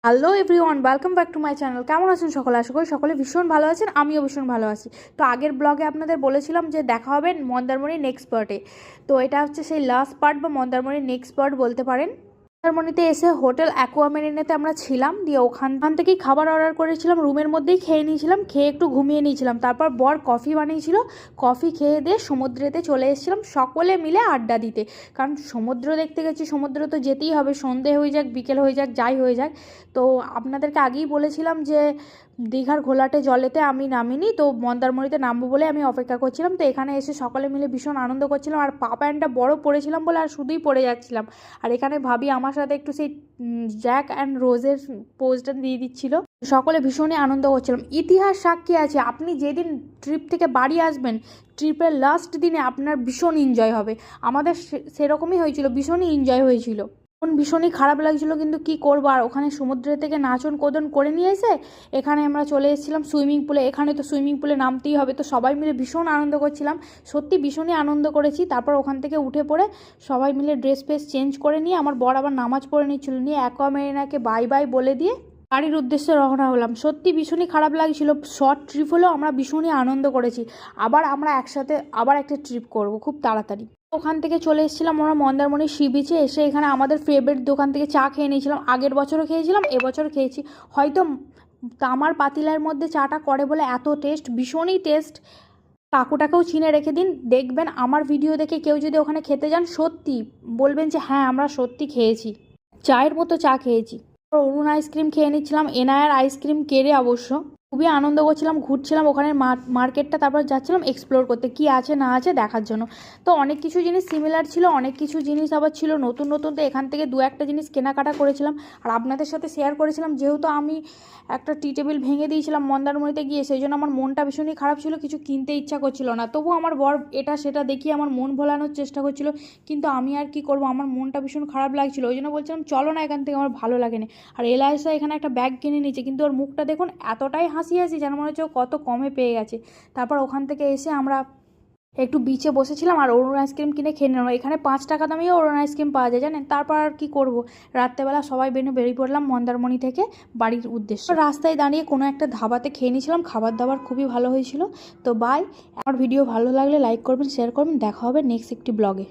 Hello everyone, welcome back to my channel. কেমন আছেন সকলে? আশা করি সকলে ভীষণ ভালো আছেন, আমিও ভীষণ ভালো আছি। তো আগের ব্লগে আপনাদের বলেছিলাম যে দেখা হবে মন্দারমণির নেক্সট পার্টে। তো এটা হচ্ছে সেই লাস্ট পার্ট বা মন্দারমণির নেক্সট পার্ট বলতে পারেন। মন্দারমণিতে এসে হোটেল অ্যাকোয়ামেরিনেতে আমরা ছিলাম, দিয়ে ওখান থেকেই খাবার অর্ডার করেছিলাম, রুমের মধ্যেই খেয়ে নিয়েছিলাম, খেয়ে একটু ঘুমিয়ে নিয়েছিলাম। তারপর বর কফি বানিয়েছিল, কফি খেয়ে দিয়ে সমুদ্রেতে চলে এসেছিলাম সকলে মিলে আড্ডা দিতে। কারণ সমুদ্র দেখতে গেছি, সমুদ্র তো যেতেই হবে, সন্ধে হয়ে যাক বিকেল হয়ে যাক যাই হয়ে যাক। তো আপনাদেরকে আগেই বলেছিলাম যে দীঘার ঘোলাটে জলেতে আমি নামিনি, তো মন্দারমণিতে নামবো বলে আমি অপেক্ষা করছিলাম। তো এখানে এসে সকলে মিলে ভীষণ আনন্দ করছিলাম, আর পা প্যান্টটা বড় পরেছিলাম বলে আর শুধুই পরে যাচ্ছিলাম। আর এখানে ভাবি আমার সাথে একটু সেই জ্যাক অ্যান্ড রোজের পোজটা দিয়ে দিচ্ছিল। সকলে ভীষণই আনন্দ করছিলাম। ইতিহাস সাক্ষী আছে, আপনি যেদিন ট্রিপ থেকে বাড়ি আসবেন, ট্রিপের লাস্ট দিনে আপনার ভীষণ এনজয় হবে। আমাদের সেরকমই হয়েছিল, ভীষণই এনজয় হয়েছিল। ভীষণই খারাপ লাগছিল, কিন্তু কি করবো। আর ওখানে সমুদ্র থেকে নাচন কোদন করে নিয়ে এসে এখানে আমরা চলে এসেছিলাম সুইমিং পুলে। এখানে তো সুইমিং পুলে নামতেই হবে, তো সবাই মিলে ভীষণ আনন্দ করছিলাম, সত্যি ভীষণই আনন্দ করেছি। তারপর ওখান থেকে উঠে পড়ে সবাই মিলে ড্রেস ফ্রেস চেঞ্জ করে নিয়ে আমার বর আবার নামাজ পড়ে নিচ্ছিল, নিয়ে অ্যাকোয়ামেরিনাকে বাই বাই বলে দিয়ে বাড়ির উদ্দেশ্যে রওনা হলাম। সত্যি ভীষণই খারাপ লাগছিল, শর্ট ট্রিপ হলেও আমরা ভীষণই আনন্দ করেছি। আবার আমরা একসাথে আবার একটা ট্রিপ করব খুব তাড়াতাড়ি। ওখান থেকে চলে এসেছিলাম আমরা মন্দারমণি সি বিচে। এসে এখানে আমাদের ফেভারিট দোকান থেকে চা খেয়ে নিয়েছিলাম। আগের বছরও খেয়েছিলাম, এবছর খেয়েছি। হয়তো তামার পাতিলার মধ্যে চাটা করে বলে এত টেস্ট, ভীষণই টেস্ট। কাকুটাকেও চিনে রেখে দিন, দেখবেন আমার ভিডিও দেখে কেউ যদি ওখানে খেতে যান সত্যি বলবেন যে হ্যাঁ আমরা সত্যি খেয়েছি, চায়ের মতো চা খেয়েছি। অরুণ আইসক্রিম খেয়ে নিচ্ছিলাম, এনআইআর আইসক্রিম কেড়ে অবশ্য। খুবই আনন্দ করছিলাম, ঘুরছিলাম ওখানে মার্কেটটা, তারপর যাচ্ছিলাম এক্সপ্লোর করতে কী আছে না আছে দেখার জন্য। তো অনেক কিছু জিনিস সিমিলার ছিল, অনেক কিছু জিনিস আবার ছিল নতুন নতুন। তো এখান থেকে দু একটা জিনিস কেনাকাটা করেছিলাম আর আপনাদের সাথে শেয়ার করেছিলাম। যেহেতু আমি একটা টি টেবিল ভেঙে দিয়েছিলাম মন্দারমণিতে গিয়ে, সেই জন্য আমার মনটা ভীষণই খারাপ ছিল, কিছু কিনতে ইচ্ছা করছিল না। তবু আমার বর এটা সেটা দেখিয়ে আমার মন ভোলানোর চেষ্টা করছিল, কিন্তু আমি আর কি করব, আমার মনটা ভীষণ খারাপ লাগছিল। ওই জন্য বলছিলাম চলো না এখান থেকে, আমার ভালো লাগে না। আর এলাইসা এখানে একটা ব্যাগ কিনে নিয়েছে, কিন্তু ওর মুখটা দেখুন এতটাই হাসি হাসি যেন মনে হচ্ছে ও কত কমে পেয়ে গেছে। তারপর ওখান থেকে এসে আমরা একটু বিচে বসেছিলাম আর অরুণ আইসক্রিম কিনে খেয়ে নিলাম। এখানে 5 টাকা দামেও অরুণ আইসক্রিম পাওয়া যায় জানেন। তারপর আর কি করব, রাত্রেবেলা সবাই বেরিয়ে পড়লাম মন্দারমণি থেকে বাড়ির উদ্দেশ্যে। রাস্তায় দাঁড়িয়ে কোনো একটা ধাবাতে খেয়ে নিয়েছিলাম, খাবার দাবার খুবই ভালো হয়েছিল। তো বাই। আমার ভিডিও ভালো লাগলে লাইক করবেন, শেয়ার করবেন, দেখা হবে নেক্সট একটি ব্লগে।